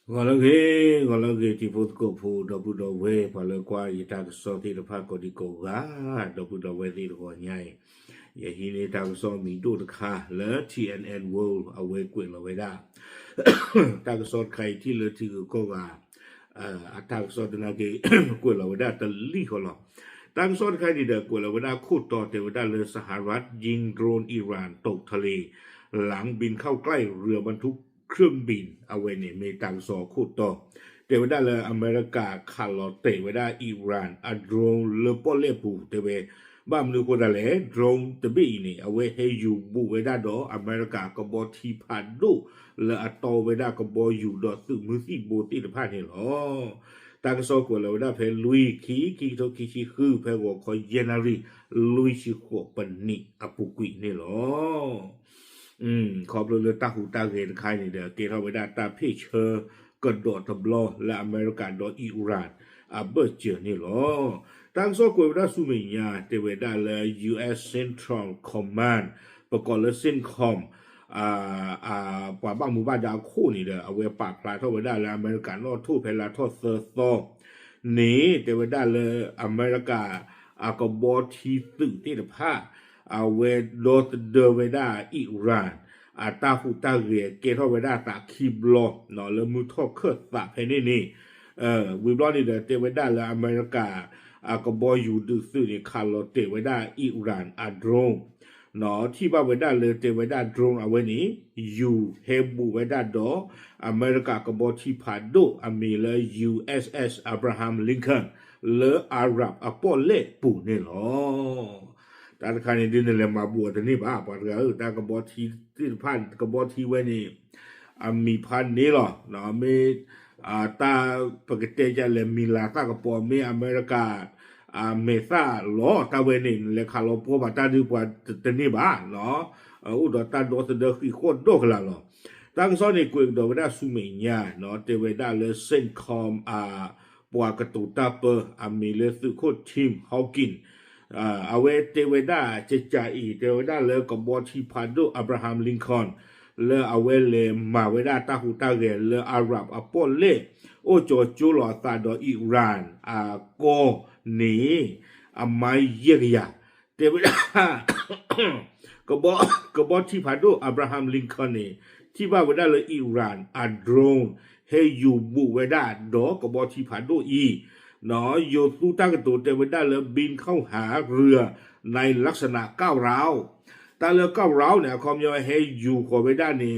Ngolage ti pot ko pu do bu do we pa le kwa yi ta so ti de pha ko di ko ga do bu do we ti ko nyai ye hi ni ta so mi do de kha le TNN world awe kwin lo we da ta so kai ti le ti ko ga a ta so de na ke kwin lo we da ta li ko lo ตั้งซ้อนใครดีเด็กกว่าเวลาคูดต่อเทวดาเลยสหรัฐยิงโดรนอิหร่านตกทะเลหลังบินเข้าใกล้เรือบรรทุกเครื่องบินเอาไว้เนี่ยมีตังสอคูดต่อเทวดาเลยอเมริกาคาร์ลเตเวดาอิหร่านอะโดรนเลปอเลปูเทเวบ้ามนูโคดาเลโดรนตบีนี่เอาไว้ให้อยู่บุเวดาดออเมริกากบอทีพันดูและอัตโตเวดากบออยู่ดอตึมือที่โบติดพานี่หรอตั้งโซกว่าเราได้เพลลุยขีโตขีชีคือเพลว่าคอยเยนารีลุยชิโคปนิอปุกุยนี่หรอขอบเลยตาหูตาเห็นใครนี่เด้อเกทาไว้ได้ตาพี่เชอกระโดดตบล้อและอเมริกันโดอิหร่านเบอร์เจอนี่หรอตั้งโซกว่าได้สุมิญาเทวดาเลย U.S. Central Command ประกอบเลยเส้นคอมกว่าบางหมู่บ้านดาวคู่นี่เด้อเอาไว้ปากปลาเท่าไว้ได้แล้วอเมริกันนอทูเพลาทอเซอร์โซนี่เทวดาเลยอเมริกากบอทีตึที่เดผ้าเอาไว้โดดเดไว้ได้อิหร่านตาหูตาเรียเกทเอาไว้ได้ตาคีบลอเนาะแล้วมือทอเครือตาเพนี่วิบลอนี่เด้อเทวดาเลยอเมริกากบออยู่ดื้อนี่คาร์ลเตไว้ได้อิหร่านโดรนเนาะที่บ้านไว้ได้เลยเตไว้ได้โดรนเอาไว้นี้อยู่เฮบูไว้ได้ดออเมริกากบอที่ผ่านดูอเมริกา USS อับราฮัมลิงคอนเลออาหรับอปอเล่ปูนี่หรอแต่คราวนี้ดินเลยมาบวชนี่บ้าปะเออแต่กบอที่ผ่านกบอที่ไว้นี่มีพันนี้หรอเนาะมีตาปกติจะเลยมีลาตากระปอมีอเมริกาเมษาล้อตาเวนินเลยคาร์ลโปมาตาดูกว่าตนี่บ้าเนาะอุดรตาโดสเดอร์ขี้โคตรโดกละเนาะตั้งซ้อนในกุยดอกได้สุเมียเนาะเทวดาเลยเส้นคอมปัวกระตุตาเปอร์มีเลยสุโคตรทีมฮาวกินเอาไว้เทวดาเจจาอีเทวดาเลยกับบอทีพาโดอับราฮัมลิงคอนเลยเอาไว้เลยมาไว้ได้ตาหูตาเกลเลยอาหรับอปอลเล่โอโจจูลอตาดออิหร่านโกนี่ไม่เยียกยาเทวดากบอที่พาโดอับราฮัมลิงคอนนี่ที่ว่าไว้ได้เลยอิหร่านโดรนให้อยู่บุไว้ได้ดอกบอที่พาโดเนาะโยตูตั้งตัวเทวดาเลยบินเข้าหาเรือในลักษณะก้าวร้าวตาเรือก้าวร้าวเนี่ยความยาวให้อยู่ขอไว้ได้นี่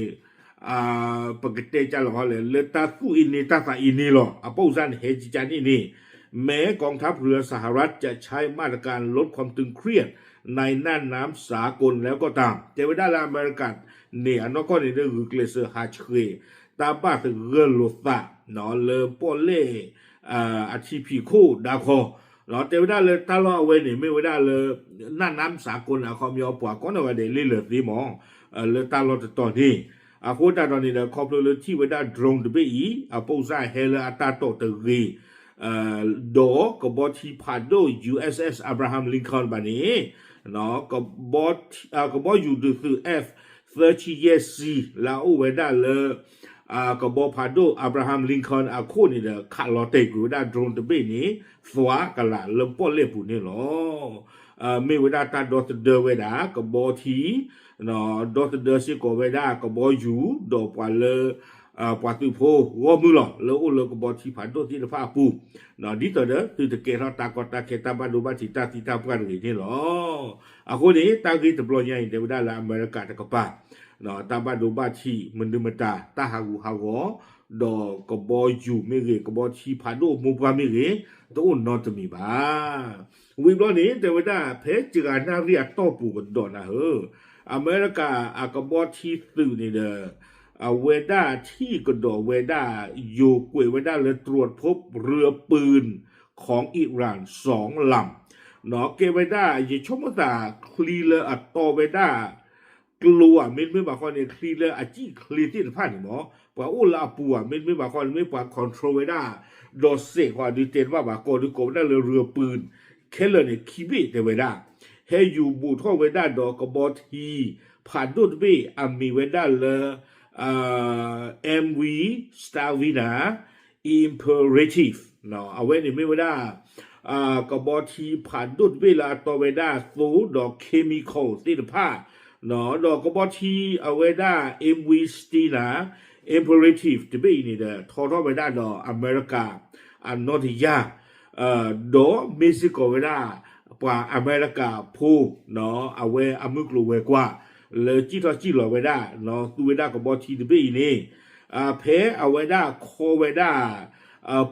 ปกติจะหล่อเลยเลตาสู้อินนี่ตาสาอินนี่หรอป้าอุซันเฮจิจานี่แม้กองทัพเรือสหรัฐจะใช้มาตรการลดความตึงเครียดในน่านน้ำสากลแล้วก็ตามเทวดาลาอเมริกันเนี่ยนอกจากนี้เรื่องเกลเซอร์ฮาชเคตาบ้าถึงเรือโลตาเนาะเลปอเล่อาชีพีคู่ดาวคอเราเทวดาเลยตลอดเว้นี่ไม่ไว้ได้เลยน่านน้ำสากลความยาวกว่าก็ในวันเดลี่เลยสีหมองเลยตลอดตอนนี้โคตรตอนนี้เนี่ยขอบเลยที่ไว้ได้โดรนตัวไปอีปูซ่าเฮลอาตาโตตรีดอกบอที่พาโด USS อับราฮัมลิงคอนบานี้เนาะกบอยู่ดูคือ F-30C แล้วไว้ได้เลยกบพาโดอับราฮัมลิงคอนคู่นี่เด้อคาร์ลเตกูได้โดรนตัวเบนี้สวากันละลำป้อเล็บปุ่นนี่หรอไม่ไว้ได้ตาดอทเดอร์ไว้ได้กบทีเนาะดอทเดอร์สิกไว้ได้กบอยู่ดอกปลาเลปาตุโพวอมือหรอแล้วอุลกบที่ผ่านตัวที่ฟ้าปูเนาะดิตัวเด้อคือตะเกราตากอตาเคตาบาดูบาติตาติตาปกันนี่หรอคนนี้ตากีตะปลอยใหญ่เดวดาลาอเมริกาตะกปาเนาะตาบาดูบาทีมันดูมตาตาหาหูหาวอดอกบอยู่ไม่เรกบที่ผ่านโดมุบาไม่เรตัวนอตมีบ้าวิบล้อนี้เดวดาเพจจิกานาเรียตอปูกันดอนะอเมริกากบที่สื่อนี่เด้อเวด้าที่กระโดดเวด้าอยู่กวยเวด้าเลยตรวจพบเรือปืนของอิหร่าน2 ลำเนาะเกเวด้าอย่าชมตาคลีเลอตอเวด้ากลัวไม่บอกคนเนี่ยคลีเลอจีคลีที่ผ่านหมอป่าอุลาปัวไม่บอกคนไม่ป่าคอนโทรลเวด้าโดเซกว่าดีเจนว่าบ่าโกดูโกได้เลยเรือปืนเคเลอร์เนี่ยคีบีเตเวด้าให้อยู่บูท่อเวด้าดอกกบทีผ่านดุดบีมีเวด้าเลย MV Stavina Imperative เนาะเอาไว้นี่ไม่ว่ากบทีผ่านดุดเวลาต่อเวลาสูดอกเคมีคอลติดผ้าเนาะดอกกบทีเอาไว้ได้ MV Stina Imperative จะเป็นนี่เด้อทอดไว้ได้ดอกอเมริกาอันนอติยาดอกเม็กซิโกไว้ได้ปว่าอเมริกาพูเนาะเอาไว้อเมริกาไว้กว่าเลยจีทอจีหล่อไว้ได้เนาะตัวไว้ได้กบทีจะเป็นนี่เพเอาไว้ได้โคไว้ได้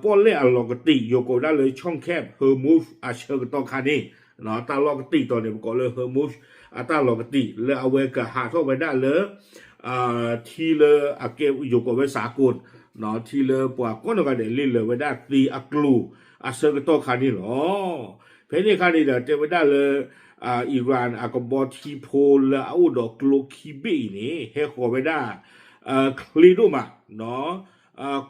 ป้อนเล่อลอกติโยโกได้เลยช่องแคบเฮอร์มูสอาเชอร์กตอคานี่เนาะตาลอกติตอนนี้มันก็เลยเฮอร์มูสตาลอกติเลยเอาไว้กับหาเข้าไว้ได้เลยทีเลยอาเกโยโกไว้สากลเนาะทีเลยปว่าก้อนกันเดลิเลยไว้ได้ตีอักลูอาเชอร์กตอคานี่หรอเพนี่คานี่เดี๋ยวเจอไว้ได้เลยอิหร่านอากบอทีโพลเอาดอกโลคิบีนี่เฮขอไว้ได้คลีดูมาเนาะ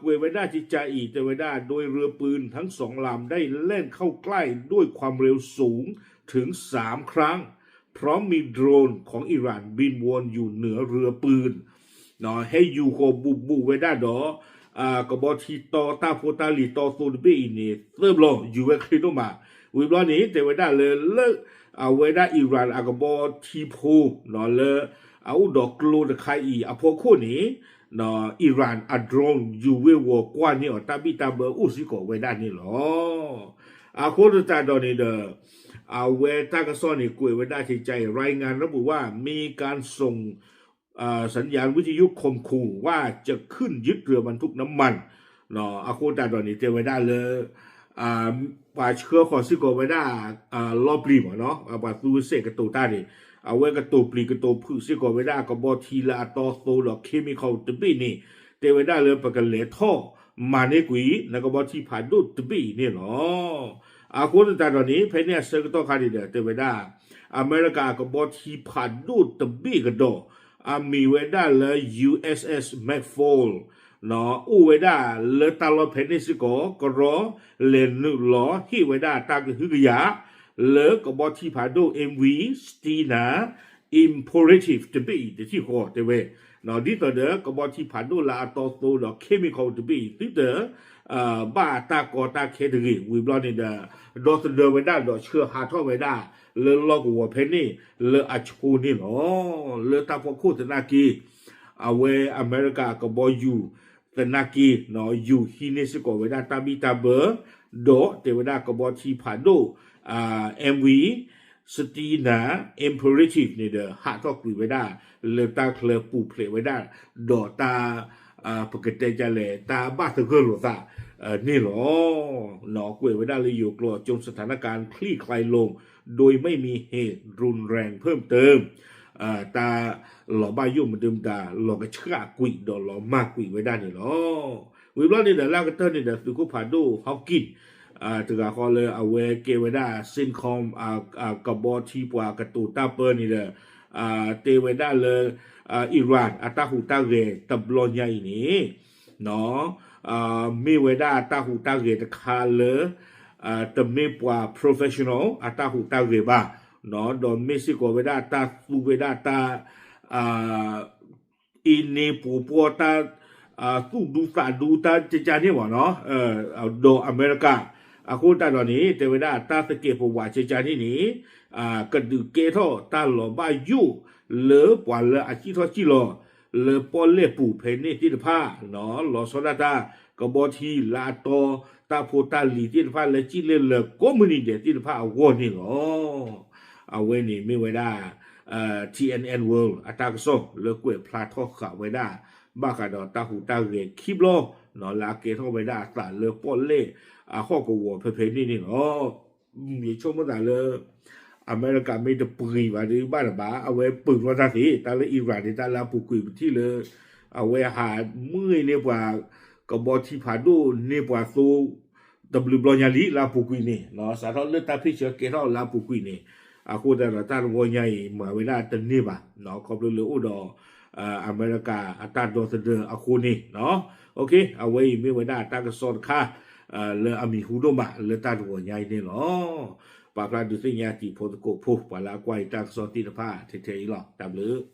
เวด้าจิจาอีเตเวด้าโดยเรือปืนทั้ง2 ลำได้เล่นเข้าใกล้ด้วยความเร็วสูงถึง3 ครั้งพร้อมมีโดรนของอิหร่านบินวนอยู่เหนือเรือปืนเนาะให้ยูโคบุเวด้าดอกบทีตอตาโพตาลีตอโซดบีนี่เริ่มลงอยู่เวคลิโนมาวิบล้อนี้เตเวด้าเลยเลิกเวด้าอิหร่านกบทีโพเนาะเลยเอาดอกกลูดไคอีอพอคู่นี้เนาะอิหร่านอัดรองยูเววกว่านี่ตาบิตาเบอร์อุสิโกเวด้านี่หรอโคตรตาดอนี่เดอเวตากซ้อนนี่กุยเวด้าใจรายงานระบุว่ามีการส่งสัญญาณวิทยุคมขู่ว่าจะขึ้นยึดเรือบรรทุกน้ำมันเนาะโคตรตาดอนี่เจเวด้าเลยป่าเชื้อขอซิโกเวด้ารอบรีมเนาะป่าตูเสกตูตานี่เอาไว้กระตูปลีกระตูพืชซิโกเวด้าก็บอทีละตอโซดอกเคมีคอลตบีนี่เตเวด้าเลยประกันเหลท่อมาเนกุยแล้วก็บอทีผ่านดูตบีนี่เนาะคนตาตอนนี้เพนเนี่ยเซกตอคาดิเดเตเวด้าอเมริกาก็บอทีผ่านดูตบีก็โดมีเวด้าเลย USS McFall เนาะเวด้าเลยตลอดเพนนิสิโกก็รอเลนนึกล้อที่เวด้าตากึกยาเลิกกับบอทีพาโด MV Stina Imperative จะเป็นอีกที่ขอเตเวเนาะดิต่อเด้อกับบอทีพาโดลาตอโตดอกเคมีคอลจะเป็นติเด้อบ้าตากอตาเคดรีวิบลอนี่เด้อดอสเดอร์ไว้ได้ดอกเชื่อหาท่อไว้ได้เลลอกหัวเพนนี่เลอัชูนี่เนาะเลตาพอคูตนากีเอาไว้อเมริกากับบอยูตนากีเนาะยูฮินิสโกไว้ได้ตาบิตาเบอร์โดเตเวด้ากับบอทีพาโดMV Stina Imperative นี่เด้อหาทอกคุยไว้ได้เลตาเคลปูเพลไว้ได้ดอตาปกติจะเลยตาบ้าตะเกิลหรอซะนี่หรอหนอคุยไว้ได้เลยอยู่กลัวจนสถานการณ์คลี่คลายลงโดยไม่มีเหตุรุนแรงเพิ่มเติมตาหล่อบ้ายุ่งเหมือนเดิมตาหล่อกระชากกุยดอหล่อมากกุยไว้ได้นี่หรอวิบล้อนี่เด้อแล้วก็เตอร์นี่เด้อสุขุพาดูฮอกกินถึงก็เลยเอาไว้เกวด้าซินคอมกับบอทีปว่ากระตูตาเปอร์นี่เด้อเตเวด้าเลยอิหร่านตาหูตาเรตับลอนใหญ่นี่เนาะมีเวด้าตาหูตาเรตคาเลยตมีปว่า professional ตาหูตาเรบ้าเนาะโดนเม็กซิโกเวด้าตาซูเวด้าตาอินเนปูปัวตาสู้ดูสาดูตาเจจานี่วะเนาะโดอเมริกาအခုတတော်နေတေဝဒတာသကေပဝါချေချာနေနေကဒုကေထောတာလောဘယုလေပွာလအချိထောချိလောလေပေါ်လေပူဖေနေတိတဖာနော်လောစောဒတာကဘောတီလာတောတာဖိုတာလီတိတဖာလေချိလေလေကွန်မြူနီတေတိတဖာဝေါ်နေလောအဝဲနေမိဝဲတာTNN World အတာကဆောလေကွေဖလာထောခဝဲတာဘာကတော့တာဟူတာရေခိဘလောနော်လာကေထောဝဲတာတာလေပေါ်လေข้อกูวัวเพลนี่เนาะมีช่วงเมื่อไหร่เลยอเมริกาไม่ได้ปืนว่าหรือบ้านบ้าเอาไว้ปืนว่าท่าสิแต่ละอิหร่านแต่ละปุกุยที่เลยเอาไว้หามือเนี่ยว่ากบฏที่ผ่านดูเนี่ยว่าสู้ดับเบิลบอลยาลีลาปุกุยนี่เนาะสารเลือดตาพิเศษเกล้าลาปุกุยนี่คู่แต่ละท่านวัวใหญ่มาเวลาตันนี่บ่ะเนาะขอบเรืออุดรอเมริกาอัตราโดนเสนอคู่นี้เนาะโอเคเอาไว้ไม่เวลาตั้งกระสอบค่าle ami hudo ma le ta do nyai ne lo pa pra du sin ya ti pho ko pho pa la kwai ta so ti da pha the the lo ta bleu